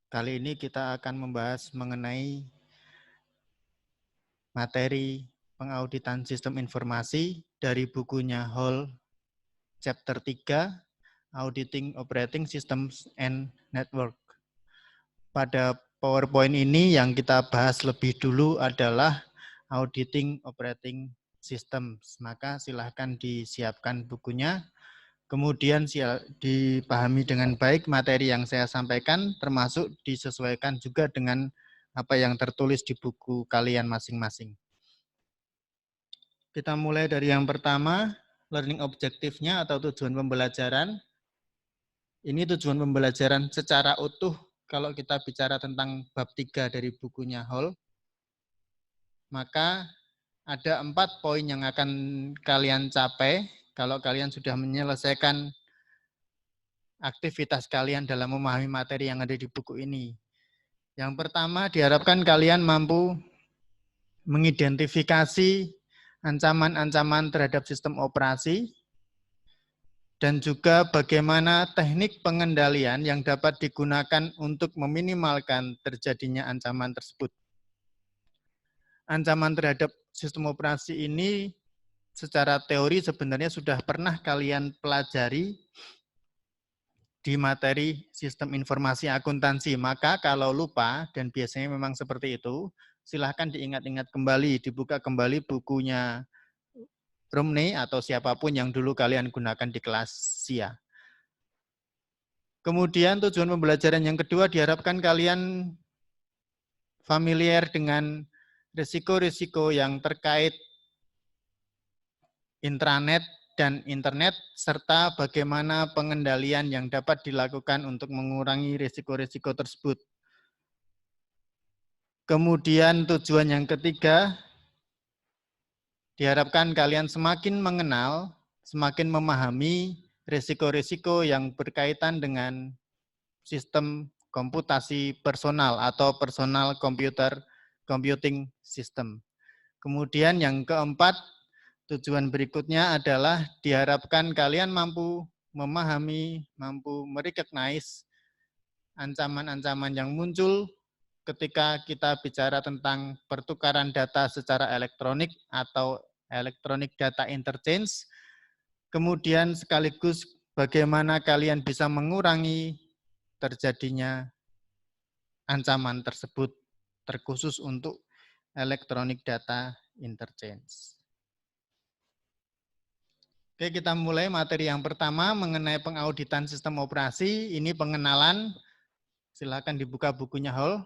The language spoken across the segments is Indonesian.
Kali ini kita akan membahas mengenai materi pengauditan sistem informasi dari bukunya Hall Chapter 3, Auditing Operating Systems and Network. Pada PowerPoint ini yang kita bahas lebih dulu adalah Auditing Operating Systems. Maka silahkan disiapkan bukunya. Kemudian dipahami dengan baik materi yang saya sampaikan, termasuk disesuaikan juga dengan apa yang tertulis di buku kalian masing-masing. Kita mulai dari yang pertama, learning objektifnya atau tujuan pembelajaran. Ini tujuan pembelajaran secara utuh kalau kita bicara tentang bab 3 dari bukunya Hall. Maka ada 4 poin yang akan kalian capai kalau kalian sudah menyelesaikan aktivitas kalian dalam memahami materi yang ada di buku ini. Yang pertama, diharapkan kalian mampu mengidentifikasi ancaman-ancaman terhadap sistem operasi dan juga bagaimana teknik pengendalian yang dapat digunakan untuk meminimalkan terjadinya ancaman tersebut. Ancaman terhadap sistem operasi ini secara teori sebenarnya sudah pernah kalian pelajari di materi sistem informasi akuntansi. Maka kalau lupa, dan biasanya memang seperti itu, silahkan diingat-ingat kembali, dibuka kembali bukunya Romney atau siapapun yang dulu kalian gunakan di kelas SIA. Kemudian tujuan pembelajaran yang kedua, diharapkan kalian familiar dengan risiko-risiko yang terkait intranet dan internet, serta bagaimana pengendalian yang dapat dilakukan untuk mengurangi risiko-risiko tersebut. Kemudian tujuan yang ketiga, diharapkan kalian semakin mengenal, semakin memahami risiko-risiko yang berkaitan dengan sistem komputasi personal atau personal computing system. Kemudian yang keempat, tujuan berikutnya adalah diharapkan kalian mampu memahami, mampu merecognize ancaman-ancaman yang muncul ketika kita bicara tentang pertukaran data secara elektronik atau electronic data interchange. Kemudian sekaligus bagaimana kalian bisa mengurangi terjadinya ancaman tersebut, terkhusus untuk electronic data interchange. Oke, kita mulai materi yang pertama mengenai pengauditan sistem operasi. Ini pengenalan, silakan dibuka bukunya Hall.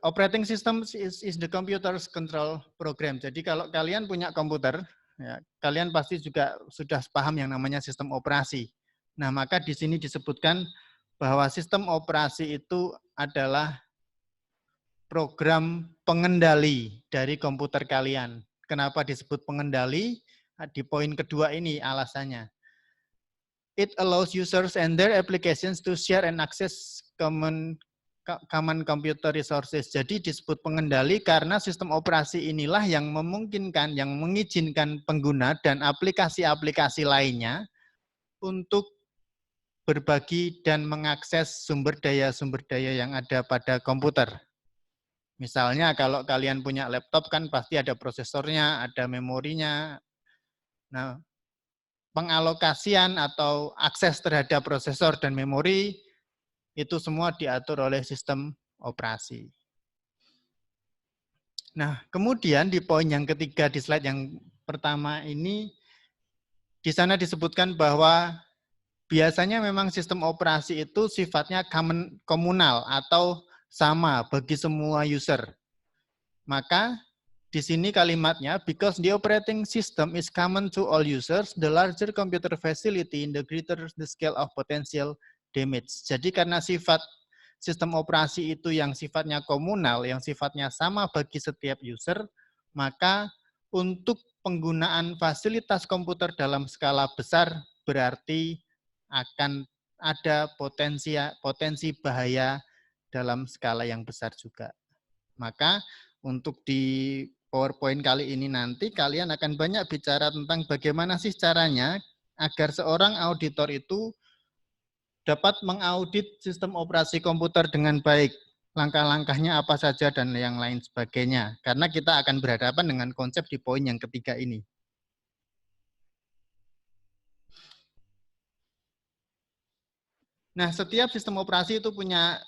Operating system is the computer's control program. Jadi kalau kalian punya komputer, ya, kalian pasti juga sudah paham yang namanya sistem operasi. Nah, maka di sini disebutkan bahwa sistem operasi itu adalah program pengendali dari komputer kalian. Kenapa disebut pengendali? Di poin kedua ini alasannya. It allows users and their applications to share and access common computer resources. Jadi disebut pengendali karena sistem operasi inilah yang memungkinkan, yang mengizinkan pengguna dan aplikasi-aplikasi lainnya untuk berbagi dan mengakses sumber daya yang ada pada komputer. Misalnya kalau kalian punya laptop kan pasti ada prosesornya, ada memorinya. Nah, pengalokasian atau akses terhadap prosesor dan memori itu semua diatur oleh sistem operasi. Nah, kemudian di poin yang ketiga di slide yang pertama ini, di sana disebutkan bahwa biasanya memang sistem operasi itu sifatnya komunal atau sama bagi semua user. Maka di sini kalimatnya, because the operating system is common to all users, the larger computer facility in the greater the scale of potential damage. Jadi karena sifat sistem operasi itu yang sifatnya komunal, yang sifatnya sama bagi setiap user, maka untuk penggunaan fasilitas komputer dalam skala besar berarti akan ada potensi bahaya dalam skala yang besar juga. Maka untuk di PowerPoint kali ini nanti kalian akan banyak bicara tentang bagaimana sih caranya agar seorang auditor itu dapat mengaudit sistem operasi komputer dengan baik. Langkah-langkahnya apa saja dan yang lain sebagainya. Karena kita akan berhadapan dengan konsep di poin yang ketiga ini. Nah, setiap sistem operasi itu punya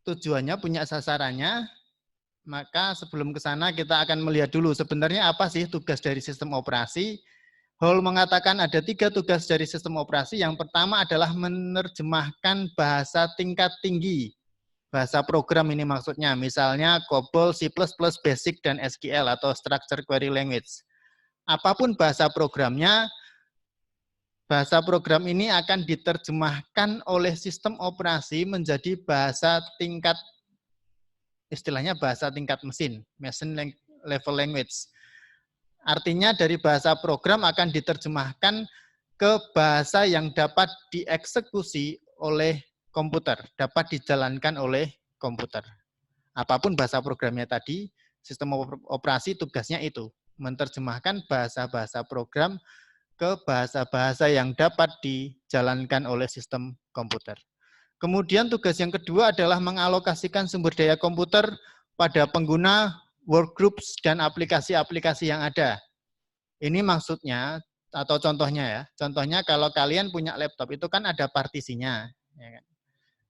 tujuannya, punya sasarannya. Maka sebelum ke sana kita akan melihat dulu sebenarnya apa sih tugas dari sistem operasi. Hall mengatakan ada 3 tugas dari sistem operasi. Yang pertama adalah menerjemahkan bahasa tingkat tinggi. Bahasa program ini maksudnya, misalnya COBOL, C++, BASIC, dan SQL atau Structured Query Language. Apapun bahasa programnya, bahasa program ini akan diterjemahkan oleh sistem operasi menjadi bahasa tingkat, istilahnya bahasa tingkat mesin, machine level language. Artinya dari bahasa program akan diterjemahkan ke bahasa yang dapat dieksekusi oleh komputer, dapat dijalankan oleh komputer. Apapun bahasa programnya tadi, sistem operasi tugasnya itu, menerjemahkan bahasa-bahasa program ke bahasa-bahasa yang dapat dijalankan oleh sistem komputer. Kemudian tugas yang kedua adalah mengalokasikan sumber daya komputer pada pengguna, workgroups, dan aplikasi-aplikasi yang ada. Ini maksudnya, atau contohnya ya, contohnya kalau kalian punya laptop itu kan ada partisinya. Ya kan?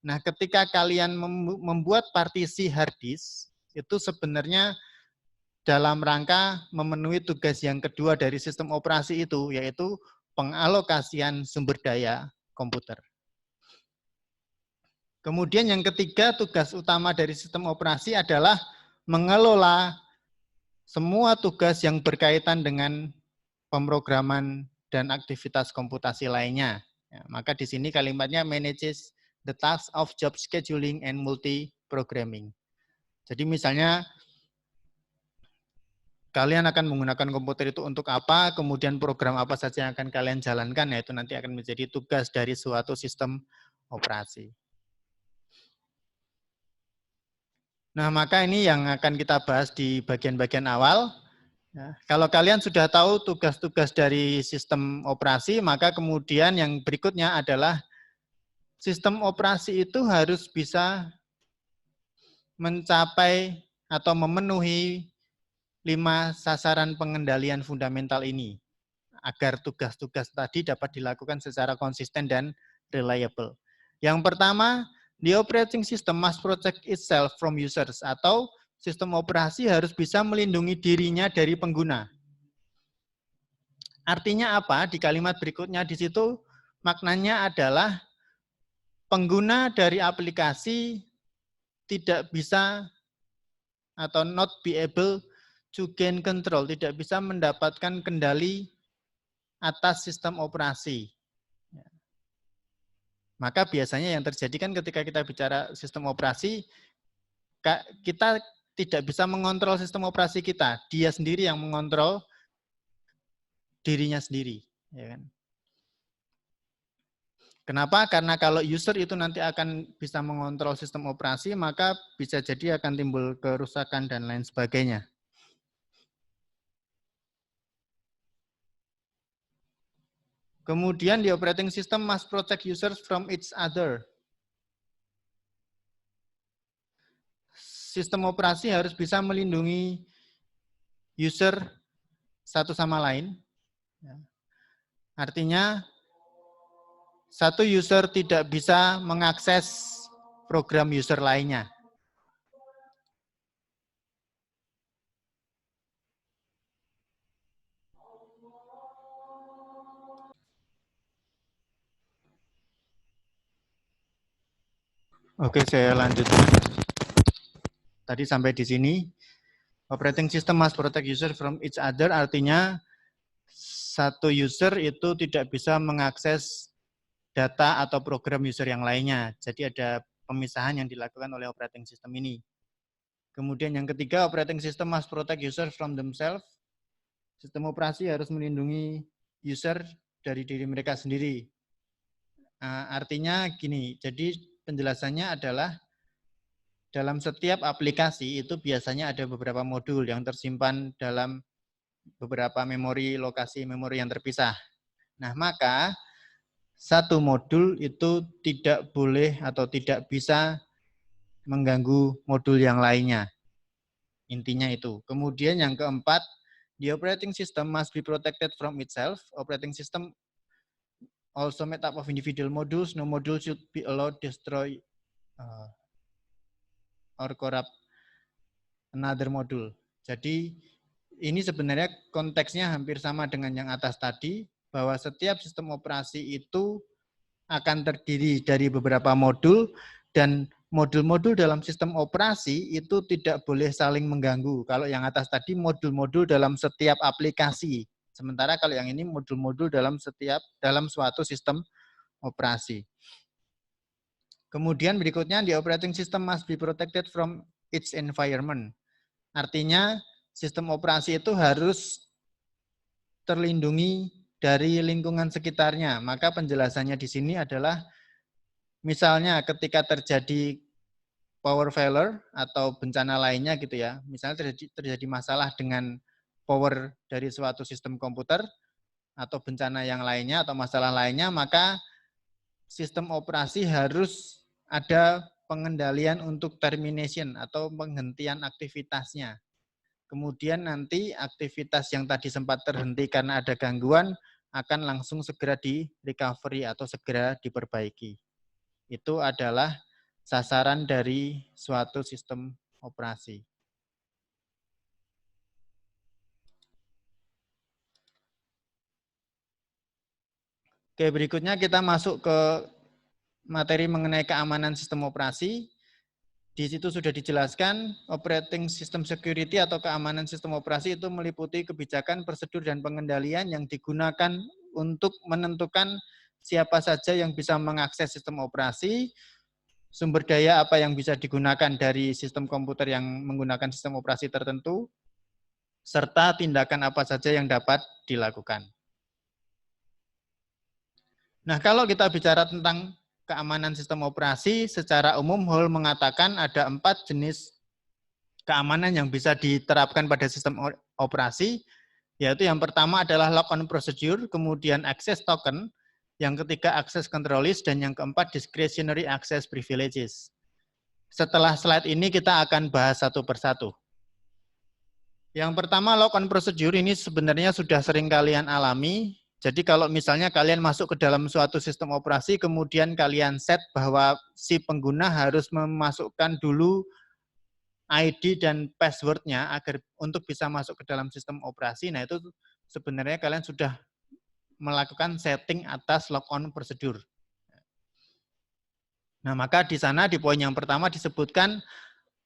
Nah, ketika kalian membuat partisi hard disk, itu sebenarnya dalam rangka memenuhi tugas yang kedua dari sistem operasi itu, yaitu pengalokasian sumber daya komputer. Kemudian yang ketiga, tugas utama dari sistem operasi adalah mengelola semua tugas yang berkaitan dengan pemrograman dan aktivitas komputasi lainnya. Ya, maka di sini kalimatnya manages the task of job scheduling and multi-programming. Jadi misalnya kalian akan menggunakan komputer itu untuk apa, kemudian program apa saja yang akan kalian jalankan, yaitu nanti akan menjadi tugas dari suatu sistem operasi. Nah, maka ini yang akan kita bahas di bagian-bagian awal. Ya, kalau kalian sudah tahu tugas-tugas dari sistem operasi, maka kemudian yang berikutnya adalah sistem operasi itu harus bisa mencapai atau memenuhi 5 sasaran pengendalian fundamental ini, agar tugas-tugas tadi dapat dilakukan secara konsisten dan reliable. Yang pertama, the operating system must protect itself from users, atau sistem operasi harus bisa melindungi dirinya dari pengguna. Artinya apa? Di kalimat berikutnya di situ maknanya adalah pengguna dari aplikasi tidak bisa atau not be able to gain control, tidak bisa mendapatkan kendali atas sistem operasi. Maka biasanya yang terjadi kan ketika kita bicara sistem operasi, kita tidak bisa mengontrol sistem operasi kita. Dia sendiri yang mengontrol dirinya sendiri. Ya kan? Kenapa? Karena kalau user itu nanti akan bisa mengontrol sistem operasi, maka bisa jadi akan timbul kerusakan dan lain sebagainya. Kemudian di operating system must protect users from each other. Sistem operasi harus bisa melindungi user satu sama lain. Artinya satu user tidak bisa mengakses program user lainnya. Oke, saya lanjutkan. Tadi sampai di sini. Operating system must protect user from each other, artinya satu user itu tidak bisa mengakses data atau program user yang lainnya. Jadi ada pemisahan yang dilakukan oleh operating system ini. Kemudian yang ketiga, operating system must protect user from themselves. Sistem operasi harus melindungi user dari diri mereka sendiri. Artinya gini, jadi penjelasannya adalah dalam setiap aplikasi itu biasanya ada beberapa modul yang tersimpan dalam beberapa memori, lokasi memori yang terpisah. Nah, maka satu modul itu tidak boleh atau tidak bisa mengganggu modul yang lainnya. Intinya itu. Kemudian yang keempat, the operating system must be protected from itself. Operating system also made up of individual modules. No module should be allowed destroy or corrupt another module. Jadi ini sebenarnya konteksnya hampir sama dengan yang atas tadi, bahwa setiap sistem operasi itu akan terdiri dari beberapa modul, dan modul-modul dalam sistem operasi itu tidak boleh saling mengganggu. Kalau yang atas tadi modul-modul dalam setiap aplikasi. Sementara kalau yang ini modul-modul dalam suatu sistem operasi. Kemudian berikutnya, the operating system must be protected from its environment. Artinya sistem operasi itu harus terlindungi dari lingkungan sekitarnya. Maka penjelasannya di sini adalah misalnya ketika terjadi power failure atau bencana lainnya gitu ya. Misalnya terjadi masalah dengan power dari suatu sistem komputer atau bencana yang lainnya atau masalah lainnya, maka sistem operasi harus ada pengendalian untuk termination atau penghentian aktivitasnya. Kemudian nanti aktivitas yang tadi sempat terhenti karena ada gangguan akan langsung segera di recovery atau segera diperbaiki. Itu adalah sasaran dari suatu sistem operasi. Oke, berikutnya kita masuk ke materi mengenai keamanan sistem operasi. Di situ sudah dijelaskan operating system security atau keamanan sistem operasi itu meliputi kebijakan, prosedur, dan pengendalian yang digunakan untuk menentukan siapa saja yang bisa mengakses sistem operasi, sumber daya apa yang bisa digunakan dari sistem komputer yang menggunakan sistem operasi tertentu, serta tindakan apa saja yang dapat dilakukan. Nah, kalau kita bicara tentang keamanan sistem operasi, secara umum Hall mengatakan ada 4 jenis keamanan yang bisa diterapkan pada sistem operasi, yaitu yang pertama adalah lock-on procedure, kemudian access token, yang ketiga access control list, dan yang keempat discretionary access privileges. Setelah slide ini kita akan bahas satu persatu. Yang pertama lock-on procedure ini sebenarnya sudah sering kalian alami. Jadi kalau misalnya kalian masuk ke dalam suatu sistem operasi, kemudian kalian set bahwa si pengguna harus memasukkan dulu ID dan password-nya agar untuk bisa masuk ke dalam sistem operasi. Nah itu sebenarnya kalian sudah melakukan setting atas lock-on procedure. Nah maka di sana di poin yang pertama disebutkan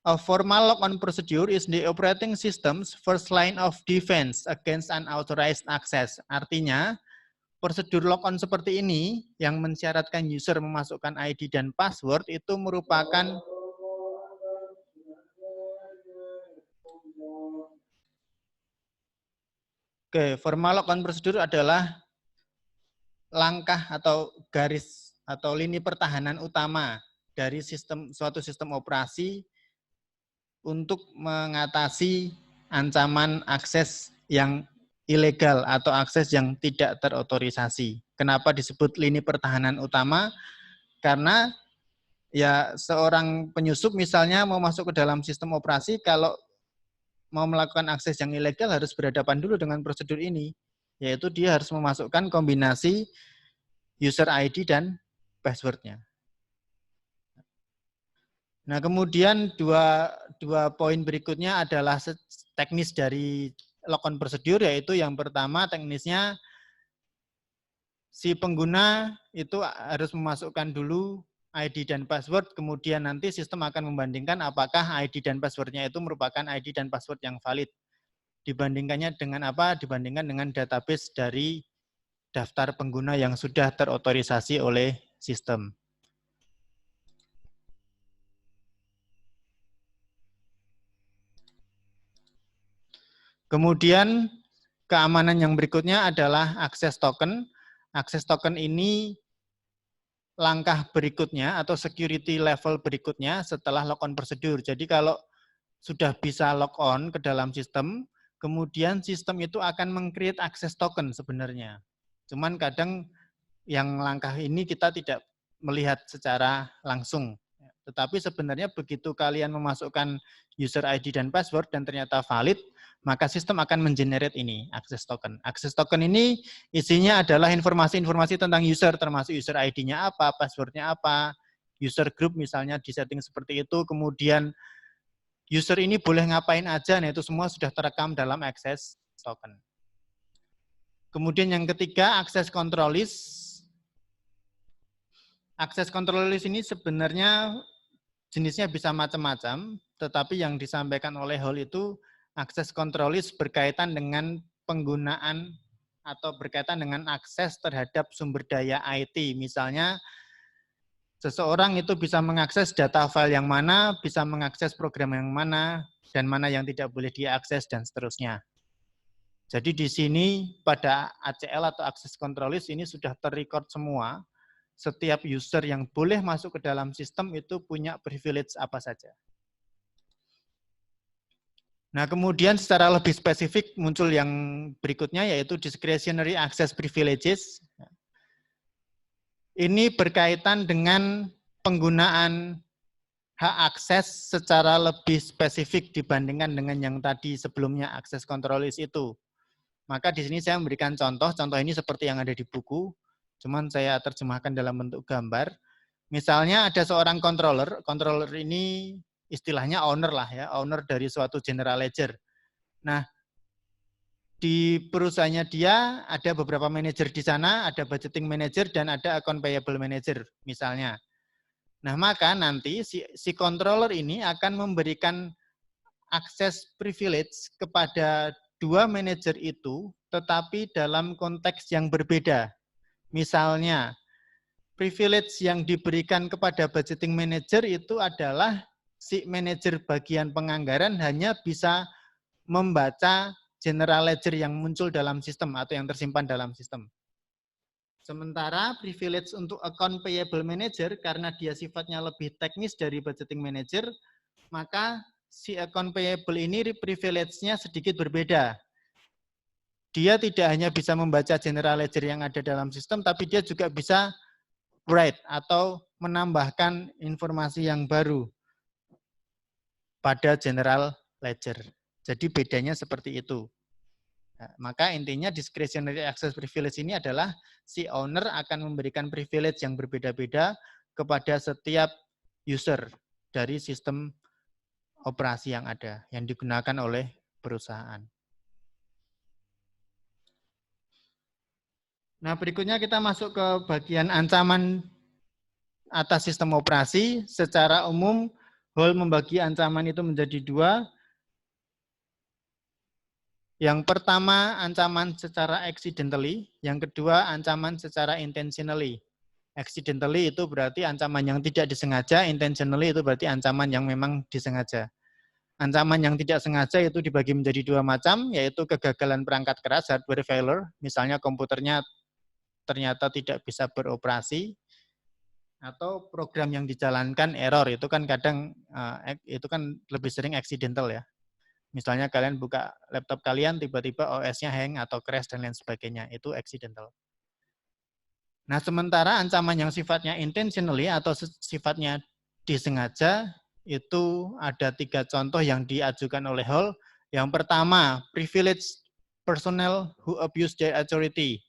a formal lock-on procedure is the operating system's first line of defense against unauthorized access. Artinya prosedur lock-on seperti ini yang mensyaratkan user memasukkan ID dan password itu merupakan formal lock-on prosedur adalah langkah atau garis atau lini pertahanan utama dari suatu sistem operasi untuk mengatasi ancaman akses yang ilegal atau akses yang tidak terotorisasi. Kenapa disebut lini pertahanan utama? Karena ya seorang penyusup misalnya mau masuk ke dalam sistem operasi, kalau mau melakukan akses yang ilegal harus berhadapan dulu dengan prosedur ini, yaitu dia harus memasukkan kombinasi user ID dan password-nya. Nah, kemudian dua poin berikutnya adalah teknis dari lock-on procedure, yaitu yang pertama teknisnya si pengguna itu harus memasukkan dulu ID dan password, kemudian nanti sistem akan membandingkan apakah ID dan password-nya itu merupakan ID dan password yang valid. Dibandingkannya dengan apa? Dibandingkan dengan database dari daftar pengguna yang sudah terotorisasi oleh sistem. Kemudian keamanan yang berikutnya adalah akses token. Akses token ini langkah berikutnya atau security level berikutnya setelah lock-on prosedur. Jadi kalau sudah bisa lock-on ke dalam sistem, kemudian sistem itu akan meng-create akses token sebenarnya. Cuman kadang yang langkah ini kita tidak melihat secara langsung. Tetapi sebenarnya begitu kalian memasukkan user ID dan password dan ternyata valid, maka sistem akan mengenerate ini, access token. Access token ini isinya adalah informasi-informasi tentang user, termasuk user ID-nya apa, password-nya apa, user group misalnya di setting seperti itu, kemudian user ini boleh ngapain aja, nah itu semua sudah terekam dalam access token. Kemudian yang ketiga, access control list. Access control list ini sebenarnya jenisnya bisa macam-macam, tetapi yang disampaikan oleh Hall itu access control list berkaitan dengan penggunaan atau berkaitan dengan akses terhadap sumber daya IT. Misalnya, seseorang itu bisa mengakses data file yang mana, bisa mengakses program yang mana, dan mana yang tidak boleh diakses, dan seterusnya. Jadi di sini pada ACL atau access control list ini sudah terrecord semua. Setiap user yang boleh masuk ke dalam sistem itu punya privilege apa saja. Nah, kemudian secara lebih spesifik muncul yang berikutnya yaitu discretionary access privileges. Ini berkaitan dengan penggunaan hak akses secara lebih spesifik dibandingkan dengan yang tadi sebelumnya access control list itu. Maka di sini saya memberikan contoh ini seperti yang ada di buku. Cuman saya terjemahkan dalam bentuk gambar. Misalnya ada seorang controller ini istilahnya owner lah ya, owner dari suatu general ledger. Nah, di perusahaannya dia ada beberapa manajer di sana, ada budgeting manager dan ada account payable manager misalnya. Nah, maka nanti si controller ini akan memberikan akses privilege kepada dua manajer itu, tetapi dalam konteks yang berbeda. Misalnya, privilege yang diberikan kepada budgeting manager itu adalah si manajer bagian penganggaran hanya bisa membaca general ledger yang muncul dalam sistem atau yang tersimpan dalam sistem. Sementara privilege untuk account payable manager karena dia sifatnya lebih teknis dari budgeting manager, maka si account payable ini privilege-nya sedikit berbeda. Dia tidak hanya bisa membaca general ledger yang ada dalam sistem, tapi dia juga bisa write atau menambahkan informasi yang baru pada general ledger. Jadi bedanya seperti itu. Nah, maka intinya discretionary access privilege ini adalah si owner akan memberikan privilege yang berbeda-beda kepada setiap user dari sistem operasi yang ada, yang digunakan oleh perusahaan. Nah, berikutnya kita masuk ke bagian ancaman atas sistem operasi. Secara umum, Hall membagi ancaman itu menjadi dua. Yang pertama, ancaman secara accidentally. Yang kedua, ancaman secara intentionally. Accidentally itu berarti ancaman yang tidak disengaja, intentionally itu berarti ancaman yang memang disengaja. Ancaman yang tidak sengaja itu dibagi menjadi dua macam, yaitu kegagalan perangkat keras, hardware failure, misalnya komputernya ternyata tidak bisa beroperasi, atau program yang dijalankan error, itu kan kadang itu kan lebih sering accidental ya. Misalnya kalian buka laptop kalian, tiba-tiba OS-nya hang atau crash dan lain sebagainya, itu accidental. Nah, sementara ancaman yang sifatnya intentionally atau sifatnya disengaja, itu ada 3 contoh yang diajukan oleh Hall. Yang pertama, privileged personnel who abuse their authority.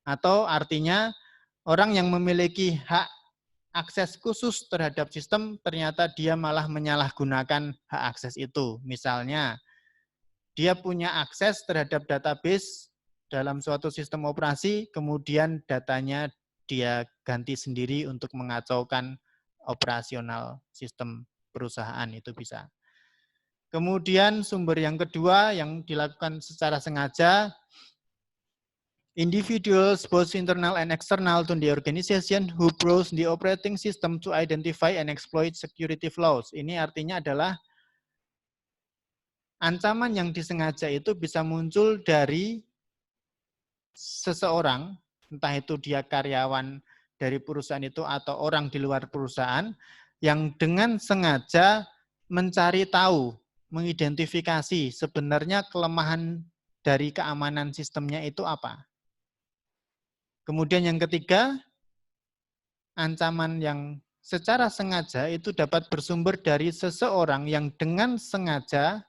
Atau artinya orang yang memiliki hak akses khusus terhadap sistem, ternyata dia malah menyalahgunakan hak akses itu. Misalnya, dia punya akses terhadap database dalam suatu sistem operasi, kemudian datanya dia ganti sendiri untuk mengacaukan operasional sistem perusahaan, itu bisa. Kemudian sumber yang kedua yang dilakukan secara sengaja, individuals, both internal and external to the organization who browse the operating system to identify and exploit security flaws. Ini artinya adalah ancaman yang disengaja itu bisa muncul dari seseorang, entah itu dia karyawan dari perusahaan itu atau orang di luar perusahaan, yang dengan sengaja mencari tahu, mengidentifikasi sebenarnya kelemahan dari keamanan sistemnya itu apa. Kemudian yang ketiga, ancaman yang secara sengaja itu dapat bersumber dari seseorang yang dengan sengaja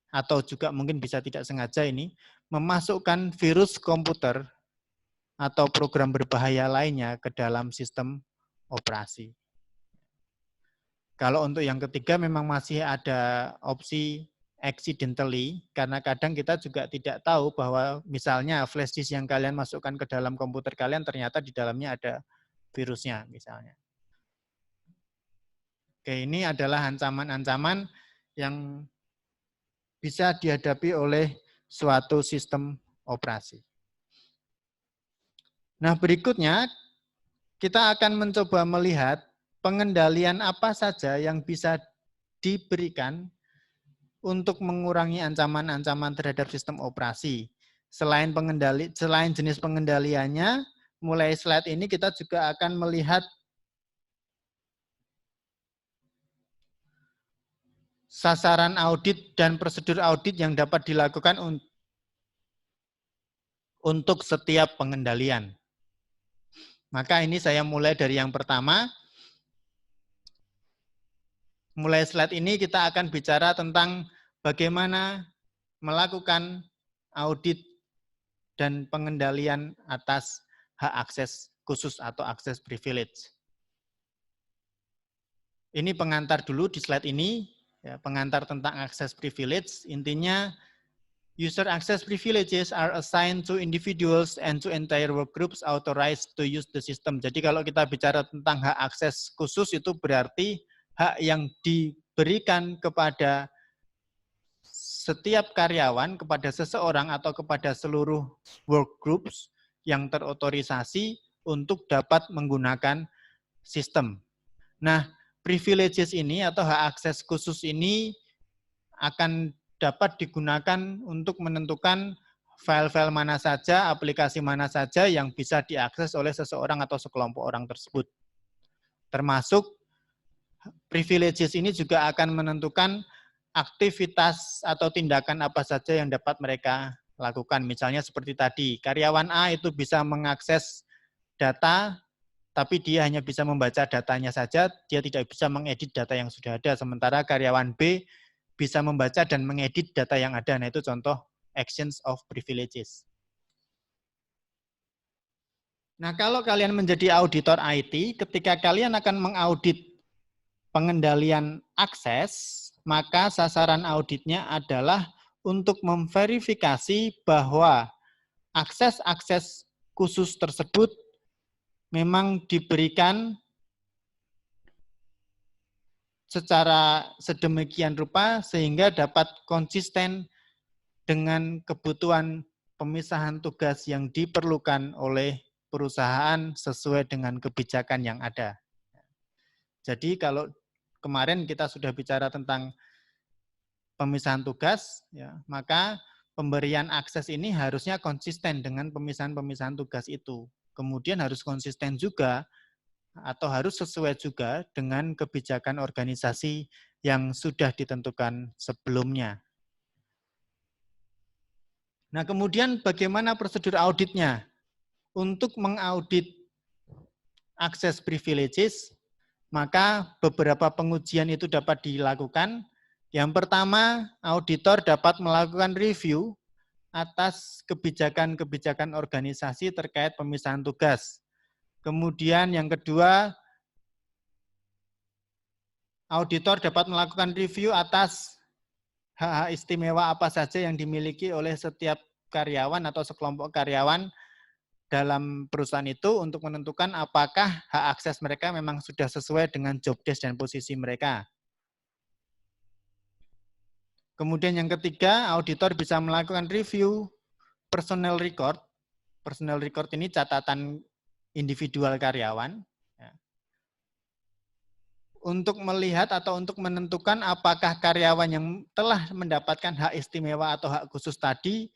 atau juga mungkin bisa tidak sengaja ini memasukkan virus komputer atau program berbahaya lainnya ke dalam sistem operasi. Kalau untuk yang ketiga memang masih ada opsi accidentally, karena kadang kita juga tidak tahu bahwa misalnya flash disk yang kalian masukkan ke dalam komputer kalian ternyata di dalamnya ada virusnya misalnya. Oke, ini adalah ancaman-ancaman yang bisa dihadapi oleh suatu sistem operasi. Nah, berikutnya kita akan mencoba melihat pengendalian apa saja yang bisa diberikan untuk mengurangi ancaman-ancaman terhadap sistem operasi. Selain jenis pengendaliannya, mulai slide ini kita juga akan melihat sasaran audit dan prosedur audit yang dapat dilakukan untuk setiap pengendalian. Maka ini saya mulai dari yang pertama. Mulai slide ini kita akan bicara tentang bagaimana melakukan audit dan pengendalian atas hak akses khusus atau akses privilege. Ini pengantar dulu di slide ini, ya, pengantar tentang akses privilege. Intinya, user access privileges are assigned to individuals and to entire work groups authorized to use the system. Jadi kalau kita bicara tentang hak akses khusus itu berarti hak yang diberikan kepada setiap karyawan, kepada seseorang atau kepada seluruh work groups yang terotorisasi untuk dapat menggunakan sistem. Nah, privileges ini atau hak akses khusus ini akan dapat digunakan untuk menentukan file-file mana saja, aplikasi mana saja yang bisa diakses oleh seseorang atau sekelompok orang tersebut. Termasuk privileges ini juga akan menentukan aktivitas atau tindakan apa saja yang dapat mereka lakukan. Misalnya seperti tadi, karyawan A itu bisa mengakses data, tapi dia hanya bisa membaca datanya saja, dia tidak bisa mengedit data yang sudah ada. Sementara karyawan B bisa membaca dan mengedit data yang ada. Nah, itu contoh actions of privileges. Nah, kalau kalian menjadi auditor IT, ketika kalian akan mengaudit pengendalian akses, maka sasaran auditnya adalah untuk memverifikasi bahwa akses-akses khusus tersebut memang diberikan secara sedemikian rupa sehingga dapat konsisten dengan kebutuhan pemisahan tugas yang diperlukan oleh perusahaan sesuai dengan kebijakan yang ada. Jadi kalau kemarin kita sudah bicara tentang pemisahan tugas, ya, maka pemberian akses ini harusnya konsisten dengan pemisahan-pemisahan tugas itu. Kemudian harus konsisten juga atau harus sesuai juga dengan kebijakan organisasi yang sudah ditentukan sebelumnya. Nah, kemudian bagaimana prosedur auditnya? Untuk mengaudit akses privileges, maka beberapa pengujian itu dapat dilakukan. Yang pertama, auditor dapat melakukan review atas kebijakan-kebijakan organisasi terkait pemisahan tugas. Kemudian yang kedua, auditor dapat melakukan review atas hak-hak istimewa apa saja yang dimiliki oleh setiap karyawan atau sekelompok karyawan dalam perusahaan itu untuk menentukan apakah hak akses mereka memang sudah sesuai dengan job desk dan posisi mereka. Kemudian yang ketiga, auditor bisa melakukan review personal record. Personal record ini catatan individual karyawan. Untuk melihat atau untuk menentukan apakah karyawan yang telah mendapatkan hak istimewa atau hak khusus tadi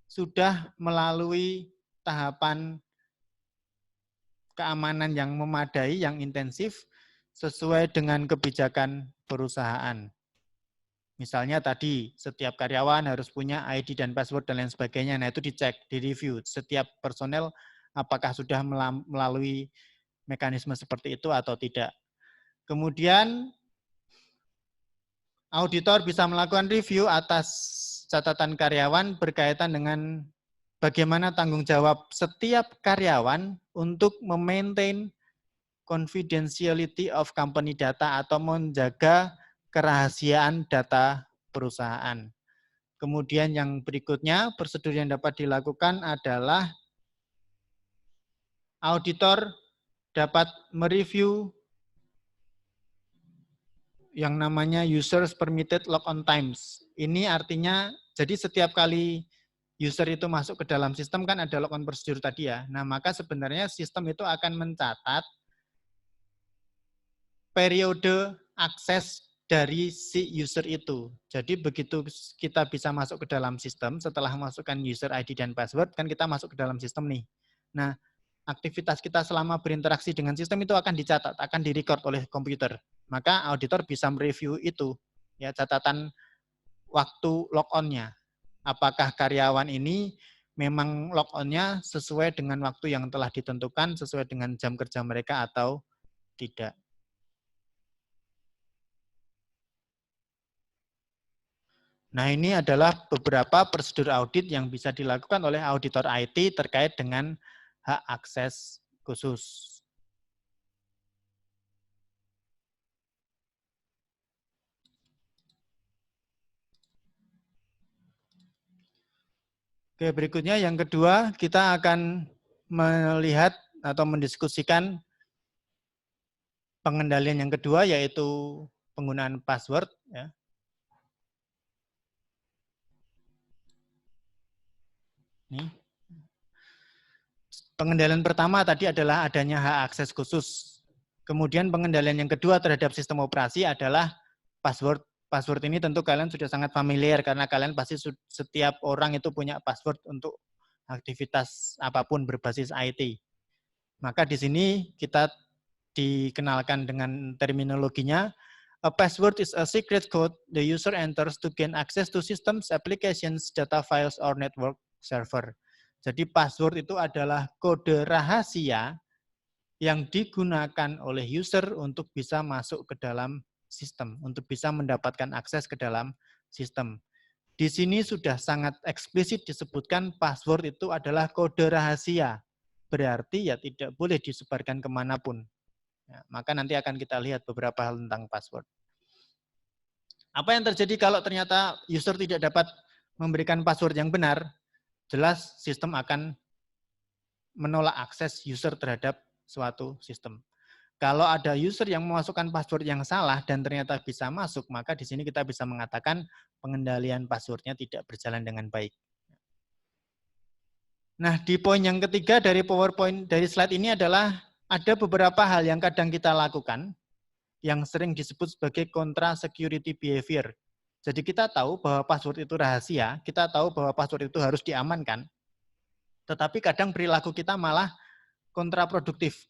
sudah melalui tahapan keamanan yang memadai, yang intensif, sesuai dengan kebijakan perusahaan. Misalnya tadi, setiap karyawan harus punya ID dan password dan lain sebagainya. Nah, itu dicek, direview. Setiap personel apakah sudah melalui mekanisme seperti itu atau tidak. Kemudian auditor bisa melakukan review atas catatan karyawan berkaitan dengan bagaimana tanggung jawab setiap karyawan untuk memaintain confidentiality of company data atau menjaga kerahasiaan data perusahaan. Kemudian yang berikutnya, prosedur yang dapat dilakukan adalah auditor dapat mereview yang namanya users permitted logon times. Ini artinya, jadi setiap kali user itu masuk ke dalam sistem kan ada logon prosedur tadi ya. Nah, maka sebenarnya sistem itu akan mencatat periode akses dari si user itu. Jadi begitu kita bisa masuk ke dalam sistem, setelah masukkan user ID dan password, kan kita masuk ke dalam sistem nih. Nah, aktivitas kita selama berinteraksi dengan sistem itu akan dicatat, akan direcord oleh komputer. Maka auditor bisa mereview itu, ya catatan waktu logon-nya. Apakah karyawan ini memang logon-nya sesuai dengan waktu yang telah ditentukan, sesuai dengan jam kerja mereka atau tidak. Nah, ini adalah beberapa prosedur audit yang bisa dilakukan oleh auditor IT terkait dengan hak akses khusus. Oke, berikutnya yang kedua, kita akan melihat atau mendiskusikan pengendalian yang kedua, yaitu penggunaan password. Ya. Ini. Pengendalian pertama tadi adalah adanya hak akses khusus. Kemudian pengendalian yang kedua terhadap sistem operasi adalah password. Password ini tentu kalian sudah sangat familiar karena kalian pasti setiap orang itu punya password untuk aktivitas apapun berbasis IT. Maka di sini kita dikenalkan dengan terminologinya. A password is a secret code the user enters to gain access to systems, applications, data files, or network server. Jadi password itu adalah kode rahasia yang digunakan oleh user untuk bisa masuk ke dalam sistem, untuk bisa mendapatkan akses ke dalam sistem. Di sini sudah sangat eksplisit disebutkan password itu adalah kode rahasia. Berarti ya tidak boleh disebarkan kemanapun. Ya, maka nanti akan kita lihat beberapa hal tentang password. Apa yang terjadi kalau ternyata user tidak dapat memberikan password yang benar? Jelas sistem akan menolak akses user terhadap suatu sistem. Kalau ada user yang memasukkan password yang salah dan ternyata bisa masuk, maka di sini kita bisa mengatakan pengendalian passwordnya tidak berjalan dengan baik. Nah, di poin yang ketiga dari PowerPoint dari slide ini adalah ada beberapa hal yang kadang kita lakukan yang sering disebut sebagai contra security behavior. Jadi kita tahu bahwa password itu rahasia, kita tahu bahwa password itu harus diamankan, tetapi kadang perilaku kita malah kontraproduktif,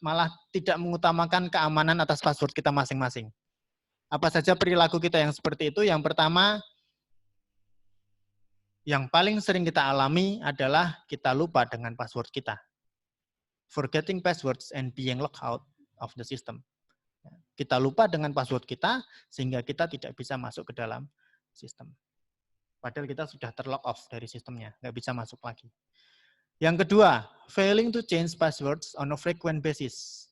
malah tidak mengutamakan keamanan atas password kita masing-masing. Apa saja perilaku kita yang seperti itu? Yang pertama, yang paling sering kita alami adalah kita lupa dengan password kita. Forgetting passwords and being locked out of the system. Kita lupa dengan password kita, sehingga kita tidak bisa masuk ke dalam sistem. Padahal kita sudah terlock off dari sistemnya, nggak bisa masuk lagi. Yang kedua, failing to change passwords on a frequent basis.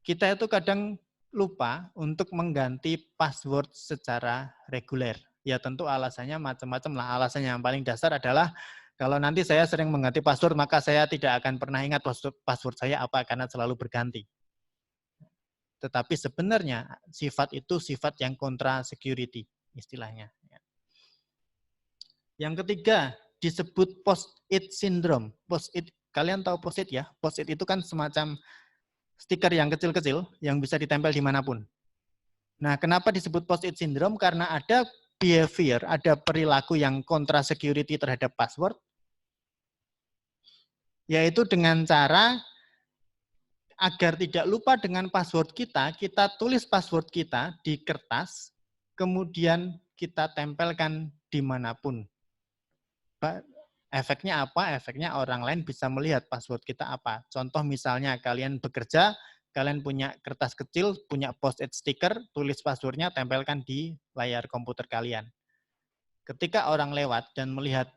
Kita itu kadang lupa untuk mengganti password secara reguler. Ya tentu alasannya macam-macam lah. Alasannya yang paling dasar adalah kalau nanti saya sering mengganti password, maka saya tidak akan pernah ingat password saya apa karena selalu berganti. Tetapi sebenarnya sifat itu sifat yang kontra security istilahnya. Yang ketiga, disebut post-it syndrome. Post-it, kalian tahu post-it ya? Post-it itu kan semacam stiker yang kecil-kecil yang bisa ditempel dimanapun. Nah, kenapa disebut post-it syndrome? Karena ada behavior, ada perilaku yang kontra security terhadap password, yaitu dengan cara agar tidak lupa dengan password kita tulis password kita di kertas, kemudian kita tempelkan dimanapun. Efeknya apa? Efeknya orang lain bisa melihat password kita apa. Contoh misalnya kalian bekerja, kalian punya kertas kecil, punya post-it stiker, tulis passwordnya, tempelkan di layar komputer kalian. Ketika orang lewat dan melihat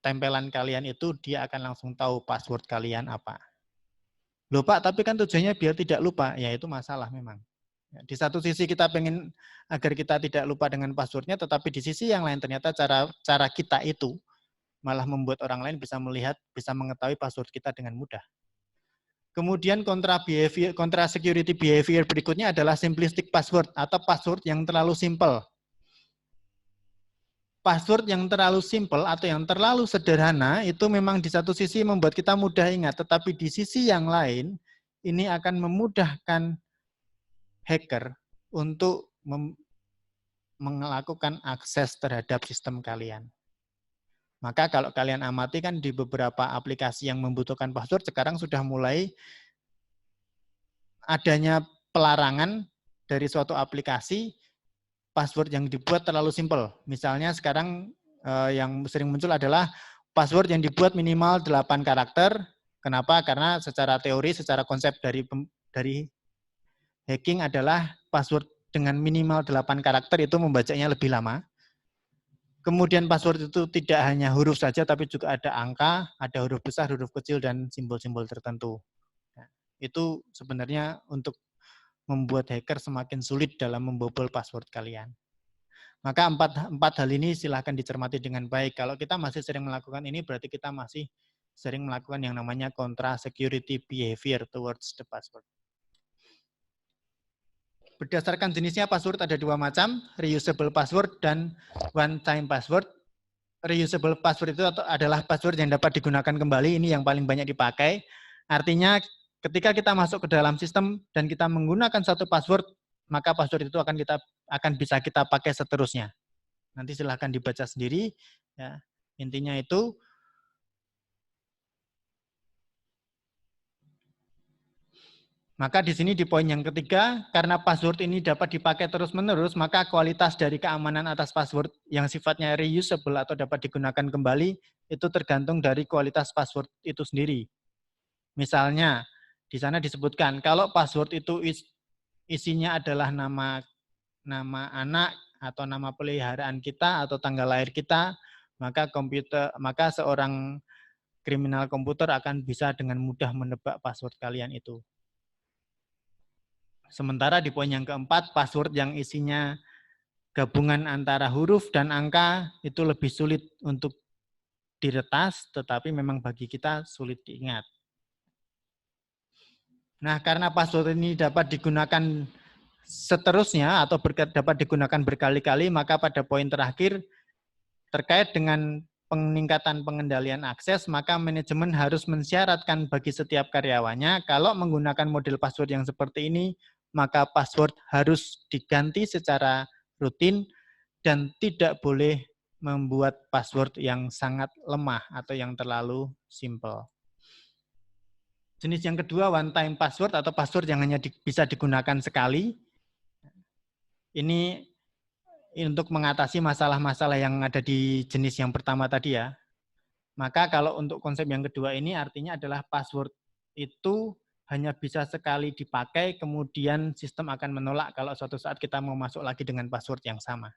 tempelan kalian itu, dia akan langsung tahu password kalian apa. Loh Pak, tapi kan tujuannya biar tidak lupa. Ya itu masalah memang. Di satu sisi kita pengen agar kita tidak lupa dengan passwordnya, tetapi di sisi yang lain ternyata cara kita itu malah membuat orang lain bisa melihat, bisa mengetahui password kita dengan mudah. Kemudian kontra security behavior berikutnya adalah simplistic password atau password yang terlalu simple. Password yang terlalu simple atau yang terlalu sederhana itu memang di satu sisi membuat kita mudah ingat, tetapi di sisi yang lain ini akan memudahkan hacker untuk melakukan akses terhadap sistem kalian. Maka kalau kalian amati kan di beberapa aplikasi yang membutuhkan password sekarang sudah mulai adanya pelarangan dari suatu aplikasi password yang dibuat terlalu simpel. Misalnya sekarang yang sering muncul adalah password yang dibuat minimal 8 karakter. Kenapa? Karena secara teori, secara konsep dari hacking adalah password dengan minimal 8 karakter itu membacanya lebih lama. Kemudian password itu tidak hanya huruf saja, tapi juga ada angka, ada huruf besar, huruf kecil, dan simbol-simbol tertentu. Nah, itu sebenarnya untuk membuat hacker semakin sulit dalam membobol password kalian. Maka empat hal ini silahkan dicermati dengan baik. Kalau kita masih sering melakukan ini, berarti kita masih sering melakukan yang namanya contra security behavior towards the password. Berdasarkan jenisnya password ada 2 macam, reusable password dan one-time password. Reusable password itu adalah password yang dapat digunakan kembali, ini yang paling banyak dipakai. Artinya ketika kita masuk ke dalam sistem dan kita menggunakan satu password, maka password itu akan bisa kita pakai seterusnya. Nanti silahkan dibaca sendiri. Ya. Intinya itu. Maka di sini di poin yang ketiga, karena password ini dapat dipakai terus-menerus, maka kualitas dari keamanan atas password yang sifatnya reusable atau dapat digunakan kembali, itu tergantung dari kualitas password itu sendiri. Misalnya, di sana disebutkan, kalau password itu isinya adalah nama anak, atau nama peliharaan kita, atau tanggal lahir kita, maka seorang kriminal komputer akan bisa dengan mudah menebak password kalian itu. Sementara di poin yang keempat, password yang isinya gabungan antara huruf dan angka itu lebih sulit untuk diretas, tetapi memang bagi kita sulit diingat. Nah, karena password ini dapat digunakan seterusnya atau dapat digunakan berkali-kali, maka pada poin terakhir terkait dengan peningkatan pengendalian akses, maka manajemen harus mensyaratkan bagi setiap karyawannya kalau menggunakan model password yang seperti ini, maka password harus diganti secara rutin dan tidak boleh membuat password yang sangat lemah atau yang terlalu simple. Jenis yang kedua, one time password atau password yang hanya bisa digunakan sekali. Ini untuk mengatasi masalah-masalah yang ada di jenis yang pertama tadi ya. Maka kalau untuk konsep yang kedua ini artinya adalah password itu hanya bisa sekali dipakai, kemudian sistem akan menolak kalau suatu saat kita mau masuk lagi dengan password yang sama.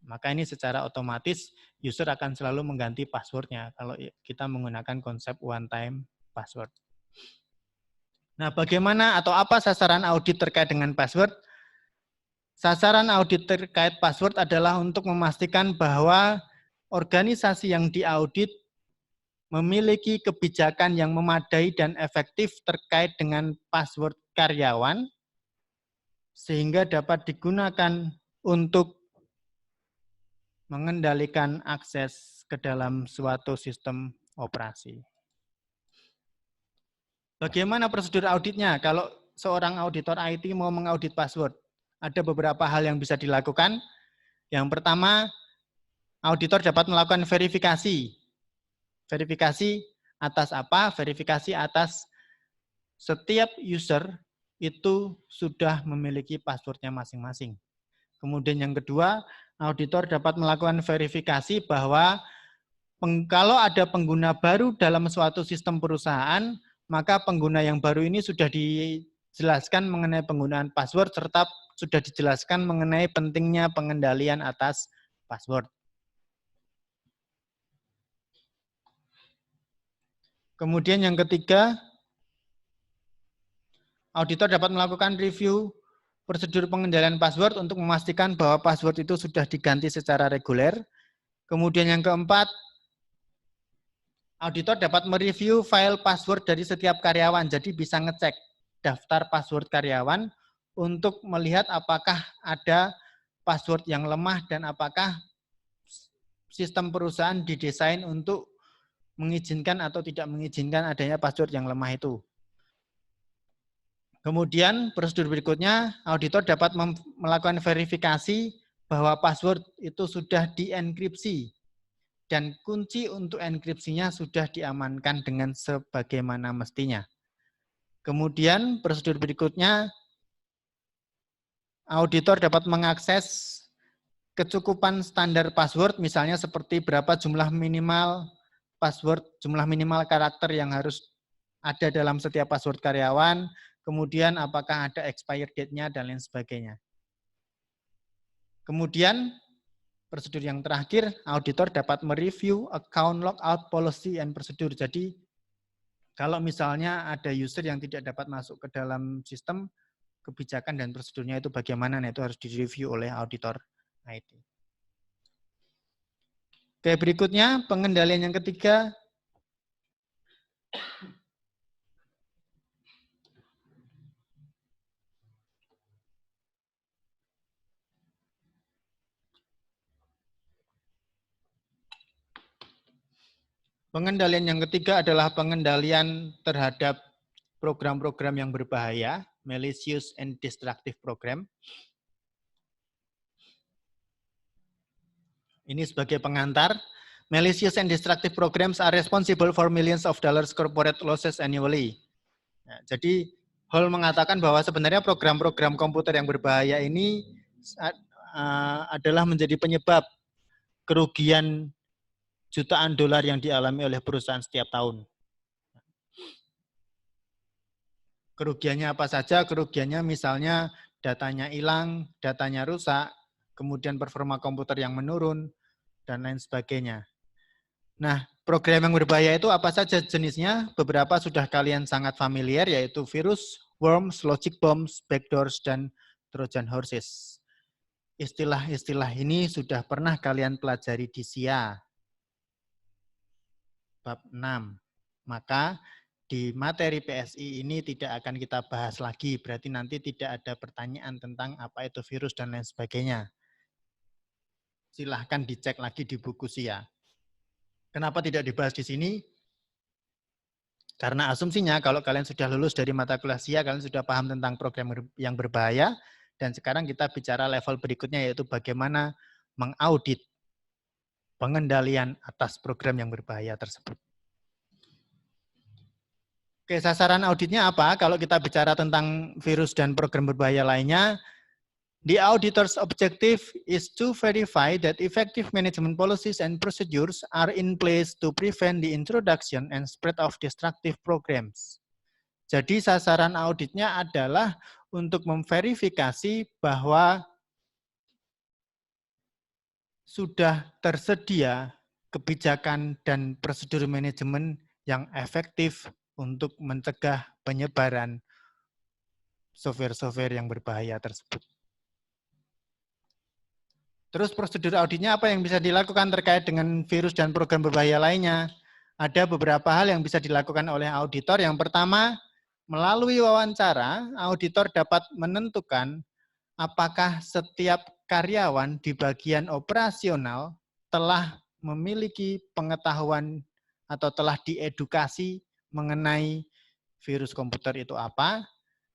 Maka ini secara otomatis user akan selalu mengganti passwordnya kalau kita menggunakan konsep one time password. Nah, bagaimana atau apa sasaran audit terkait dengan password? Sasaran audit terkait password adalah untuk memastikan bahwa organisasi yang diaudit memiliki kebijakan yang memadai dan efektif terkait dengan password karyawan, sehingga dapat digunakan untuk mengendalikan akses ke dalam suatu sistem operasi. Bagaimana prosedur auditnya? Kalau seorang auditor IT mau mengaudit password, ada beberapa hal yang bisa dilakukan. Yang pertama, auditor dapat melakukan verifikasi. Verifikasi atas apa? Verifikasi atas setiap user itu sudah memiliki passwordnya masing-masing. Kemudian yang kedua, auditor dapat melakukan verifikasi bahwa Kalau ada pengguna baru dalam suatu sistem perusahaan, maka pengguna yang baru ini sudah dijelaskan mengenai penggunaan password serta sudah dijelaskan mengenai pentingnya pengendalian atas password. Kemudian yang ketiga, auditor dapat melakukan review prosedur pengendalian password untuk memastikan bahwa password itu sudah diganti secara reguler. Kemudian yang keempat, auditor dapat mereview file password dari setiap karyawan, jadi bisa ngecek daftar password karyawan untuk melihat apakah ada password yang lemah dan apakah sistem perusahaan didesain untuk mengizinkan atau tidak mengizinkan adanya password yang lemah itu. Kemudian prosedur berikutnya, auditor dapat melakukan verifikasi bahwa password itu sudah dienkripsi dan kunci untuk enkripsinya sudah diamankan dengan sebagaimana mestinya. Kemudian prosedur berikutnya, auditor dapat mengakses kecukupan standar password, misalnya seperti berapa jumlah minimal password, jumlah minimal karakter yang harus ada dalam setiap password karyawan, kemudian apakah ada expired date-nya, dan lain sebagainya. Kemudian, prosedur yang terakhir, auditor dapat mereview account logout policy and procedure. Jadi, kalau misalnya ada user yang tidak dapat masuk ke dalam sistem, kebijakan dan prosedurnya itu bagaimana, nah itu harus direview oleh auditor IT. Oke, berikutnya pengendalian yang ketiga. Pengendalian yang ketiga adalah pengendalian terhadap program-program yang berbahaya, malicious and destructive program. Ini sebagai pengantar. Malicious and destructive programs are responsible for millions of dollars corporate losses annually. Nah, jadi Hall mengatakan bahwa sebenarnya program-program komputer yang berbahaya ini adalah menjadi penyebab kerugian jutaan dolar yang dialami oleh perusahaan setiap tahun. Kerugiannya apa saja? Kerugiannya misalnya datanya hilang, datanya rusak, kemudian performa komputer yang menurun, dan lain sebagainya. Nah, program yang berbahaya itu apa saja jenisnya? Beberapa sudah kalian sangat familiar, yaitu virus, worms, logic bombs, backdoors, dan Trojan horses. Istilah-istilah ini sudah pernah kalian pelajari di SIA. Bab 6. Maka di materi PSI ini tidak akan kita bahas lagi, berarti nanti tidak ada pertanyaan tentang apa itu virus dan lain sebagainya. Silahkan dicek lagi di buku SIA. Kenapa tidak dibahas di sini? Karena asumsinya kalau kalian sudah lulus dari mata kuliah SIA, kalian sudah paham tentang program yang berbahaya, dan sekarang kita bicara level berikutnya, yaitu bagaimana mengaudit pengendalian atas program yang berbahaya tersebut. Oke, sasaran auditnya apa? Kalau kita bicara tentang virus dan program berbahaya lainnya, the auditor's objective is to verify that effective management policies and procedures are in place to prevent the introduction and spread of destructive programs. Jadi sasaran auditnya adalah untuk memverifikasi bahwa sudah tersedia kebijakan dan prosedur manajemen yang efektif untuk mencegah penyebaran software-software yang berbahaya tersebut. Terus prosedur auditnya apa yang bisa dilakukan terkait dengan virus dan program berbahaya lainnya? Ada beberapa hal yang bisa dilakukan oleh auditor. Yang pertama, melalui wawancara, auditor dapat menentukan apakah setiap karyawan di bagian operasional telah memiliki pengetahuan atau telah diedukasi mengenai virus komputer itu apa,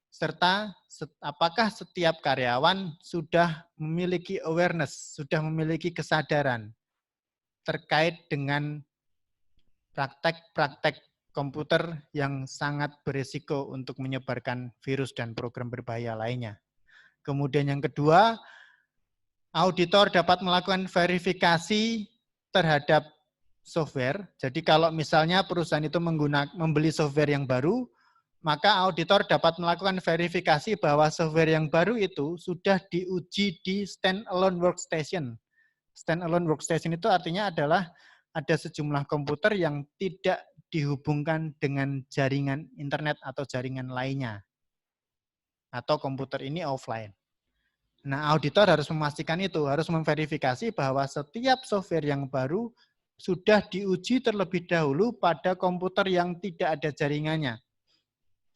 serta apakah setiap karyawan sudah memiliki awareness, sudah memiliki kesadaran terkait dengan praktek-praktek komputer yang sangat berisiko untuk menyebarkan virus dan program berbahaya lainnya. Kemudian yang kedua, auditor dapat melakukan verifikasi terhadap software. Jadi kalau misalnya perusahaan itu membeli software yang baru, maka auditor dapat melakukan verifikasi bahwa software yang baru itu sudah diuji di standalone workstation. Standalone workstation itu artinya adalah ada sejumlah komputer yang tidak dihubungkan dengan jaringan internet atau jaringan lainnya. Atau komputer ini offline. Nah, auditor harus memastikan itu, harus memverifikasi bahwa setiap software yang baru sudah diuji terlebih dahulu pada komputer yang tidak ada jaringannya.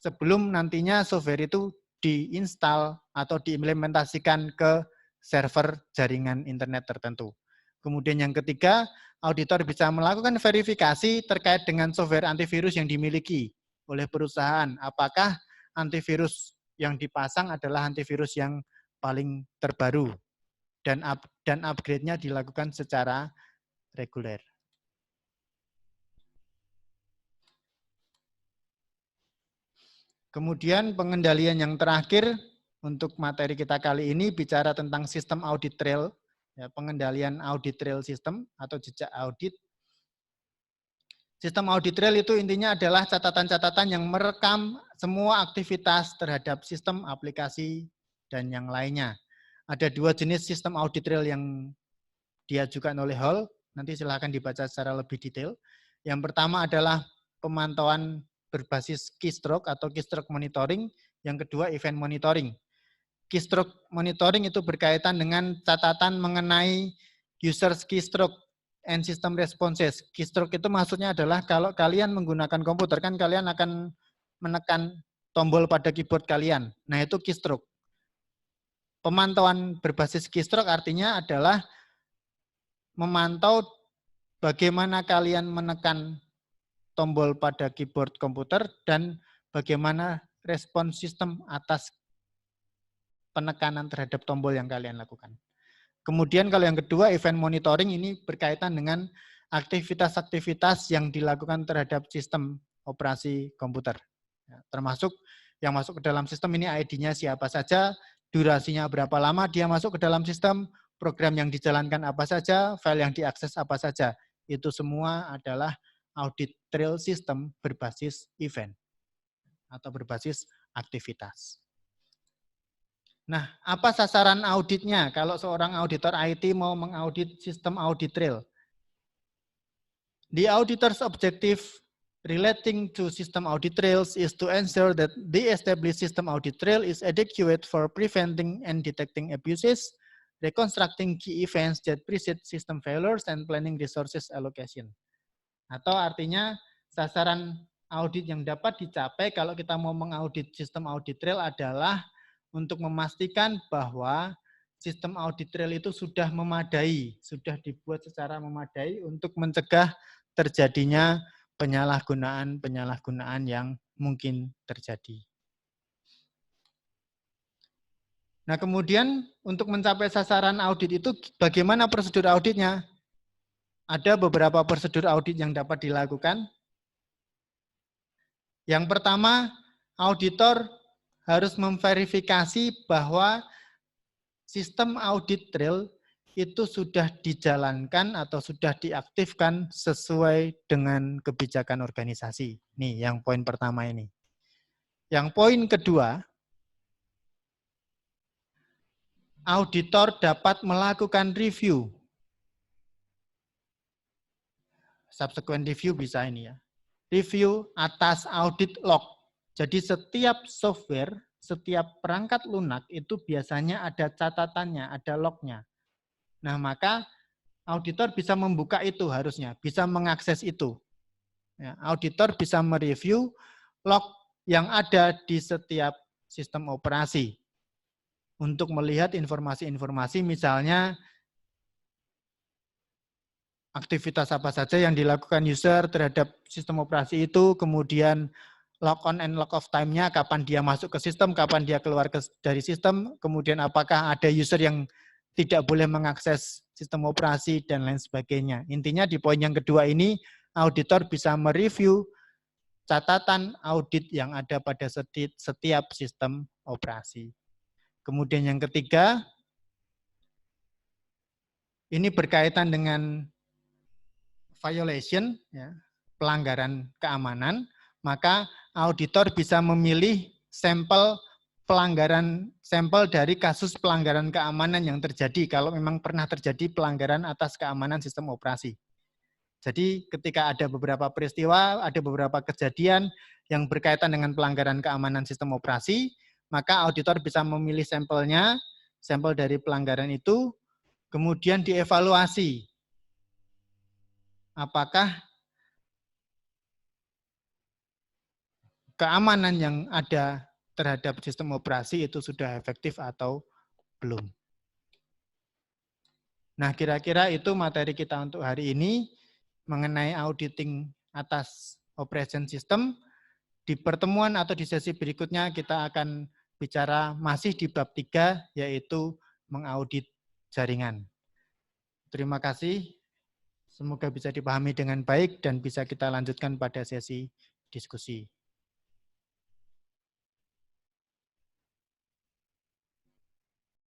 Sebelum nantinya software itu diinstal atau diimplementasikan ke server jaringan internet tertentu. Kemudian yang ketiga, auditor bisa melakukan verifikasi terkait dengan software antivirus yang dimiliki oleh perusahaan. Apakah antivirus yang dipasang adalah antivirus yang paling terbaru dan upgrade-nya dilakukan secara reguler. Kemudian pengendalian yang terakhir untuk materi kita kali ini bicara tentang sistem audit trail, ya, pengendalian audit trail system atau jejak audit. Sistem audit trail itu intinya adalah catatan-catatan yang merekam semua aktivitas terhadap sistem, aplikasi, dan yang lainnya. Ada dua jenis sistem audit trail yang diajukan oleh Hall, nanti silahkan dibaca secara lebih detail. Yang pertama adalah pemantauan berbasis keystroke atau keystroke monitoring, yang kedua event monitoring. Keystroke monitoring itu berkaitan dengan catatan mengenai user keystroke and system responses. Keystroke itu maksudnya adalah kalau kalian menggunakan komputer kan kalian akan menekan tombol pada keyboard kalian. Nah, itu keystroke. Pemantauan berbasis keystroke artinya adalah memantau bagaimana kalian menekan tombol pada keyboard komputer dan bagaimana respon sistem atas penekanan terhadap tombol yang kalian lakukan. Kemudian kalau yang kedua, event monitoring ini berkaitan dengan aktivitas-aktivitas yang dilakukan terhadap sistem operasi komputer. Ya, termasuk yang masuk ke dalam sistem ini ID-nya siapa saja, durasinya berapa lama dia masuk ke dalam sistem, program yang dijalankan apa saja, file yang diakses apa saja. Itu semua adalah audit trail system berbasis event atau berbasis aktivitas. Nah, apa sasaran auditnya kalau seorang auditor IT mau mengaudit sistem audit trail? The auditor's objective relating to system audit trails is to ensure that the established system audit trail is adequate for preventing and detecting abuses, reconstructing key events that precede system failures, and planning resources allocation. Atau artinya sasaran audit yang dapat dicapai kalau kita mau mengaudit sistem audit trail adalah untuk memastikan bahwa sistem audit trail itu sudah memadai, sudah dibuat secara memadai untuk mencegah terjadinya penyalahgunaan yang mungkin terjadi. Nah, kemudian untuk mencapai sasaran audit itu bagaimana prosedur auditnya? Ada beberapa prosedur audit yang dapat dilakukan. Yang pertama, auditor harus memverifikasi bahwa sistem audit trail itu sudah dijalankan atau sudah diaktifkan sesuai dengan kebijakan organisasi. Nih, yang poin pertama ini. Yang poin kedua, auditor dapat melakukan review. Subsequent review bisa ini ya. Review atas audit log. Jadi setiap software, setiap perangkat lunak itu biasanya ada catatannya, ada lognya. Nah, maka auditor bisa membuka itu harusnya, bisa mengakses itu. Ya, auditor bisa mereview log yang ada di setiap sistem operasi untuk melihat informasi-informasi misalnya aktivitas apa saja yang dilakukan user terhadap sistem operasi itu, kemudian log on and log off time-nya, kapan dia masuk ke sistem, kapan dia keluar dari sistem, kemudian apakah ada user yang tidak boleh mengakses sistem operasi, dan lain sebagainya. Intinya di poin yang kedua ini, auditor bisa mereview catatan audit yang ada pada setiap sistem operasi. Kemudian yang ketiga, ini berkaitan dengan violation, ya, pelanggaran keamanan, maka auditor bisa memilih sampel dari kasus pelanggaran keamanan yang terjadi kalau memang pernah terjadi pelanggaran atas keamanan sistem operasi. Jadi ketika ada beberapa peristiwa, ada beberapa kejadian yang berkaitan dengan pelanggaran keamanan sistem operasi, maka auditor bisa memilih sampelnya, sampel dari pelanggaran itu, kemudian dievaluasi. Apakah keamanan yang ada terhadap sistem operasi itu sudah efektif atau belum. Nah, kira-kira itu materi kita untuk hari ini mengenai auditing atas operation system. Di pertemuan atau di sesi berikutnya kita akan bicara masih di bab 3, yaitu mengaudit jaringan. Terima kasih. Semoga bisa dipahami dengan baik dan bisa kita lanjutkan pada sesi diskusi.